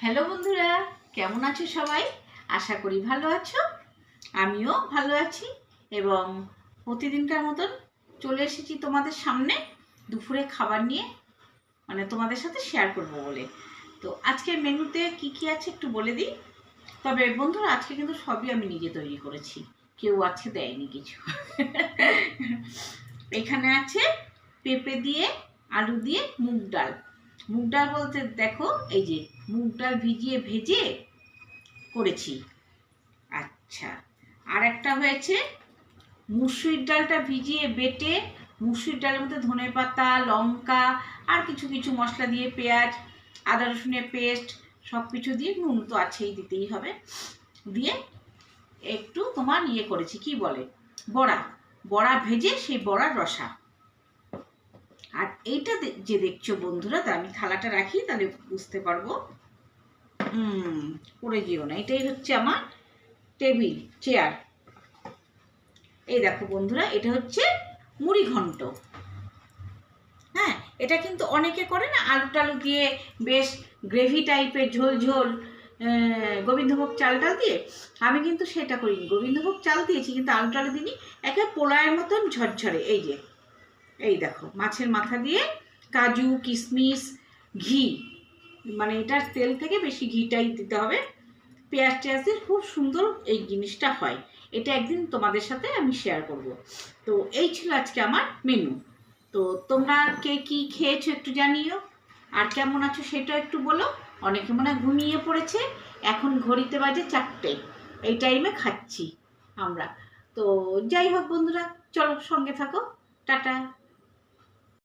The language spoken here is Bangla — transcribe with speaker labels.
Speaker 1: হ্যালো বন্ধুরা, কেমন আছো সবাই? আশা করি ভালো আছো। আমিও ভালো আছি এবং প্রতিদিনকার মতন চলে এসেছি তোমাদের সামনে দুপুরে খাবার নিয়ে, মানে তোমাদের সাথে শেয়ার করব বলে। তো আজকের মেনুতে কি কি আছে একটু বলে দিই। তবে বন্ধুরা, আজকে কিন্তু সবই আমি নিজে তৈরি করেছি, কেউ আজকে দেয়নি কিছু। এখানে আছে পেঁপে দিয়ে, আলু দিয়ে মুগ ডাল। মুগ ডাল বলতে দেখো, এই যে মুগ ডাল ভিজিয়ে ভেজে করেছি। আচ্ছা, আর একটা হয়েছে মুসুরির ডালটা ভিজিয়ে বেটে মুসুরির ডালের মধ্যে ধনে পাতা, লঙ্কা আর কিছু কিছু মশলা দিয়ে, পেঁয়াজ, আদা রসুনের পেস্ট সব কিছু দিয়ে, নুন তো আছেই, দিতেই হবে, দিয়ে একটু তোমার করেছি, কি বলে, বড়া বড়া ভেজে সেই বড়ার রসা। আর এইটা যে দেখছো বন্ধুরা, তা আমি থালাটা রাখি তাহলে বুঝতে পারবো। পড়ে যেও না, এটাই হচ্ছে আমার টেবিল চেয়ার। এই দেখো বন্ধুরা, এটা হচ্ছে মুড়ি ঘন্ট। হ্যাঁ, এটা কিন্তু অনেকে করে না আলু টালু দিয়ে, বেশ গ্রেভি টাইপের, ঝোল ঝোল, গোবিন্দভোগ চাল ডাল দিয়ে। আমি কিন্তু সেটা করিনি, গোবিন্দভোগ চাল দিয়েছি কিন্তু আলু টালু দিইনি, একে পোলায়ের মতন ঝরঝরে। এই যে এই দেখো, মাছের মাথা দিয়ে কাজু, কিশমিশ, ঘি, মানে এটার তেল থেকে বেশি ঘিটাই দিতে হবে, পেঁয়াজ টেয়াজ দিয়ে খুব সুন্দর এই জিনিসটা হয়। এটা একদিন তোমাদের সাথে আমি শেয়ার করব। তো এই ছিল আজকে আমার মেনু। তো তোমরা কে কী খেয়েছো একটু জানিও, আর কেমন আছো সেটাও একটু বলো। অনেকে মনে হয় ঘুমিয়ে পড়েছে, এখন ঘড়িতে বাজে 4টে, এই টাইমে খাচ্ছি আমরা। তো যাই হোক বন্ধুরা, চলো সঙ্গে থাকো। টাটা।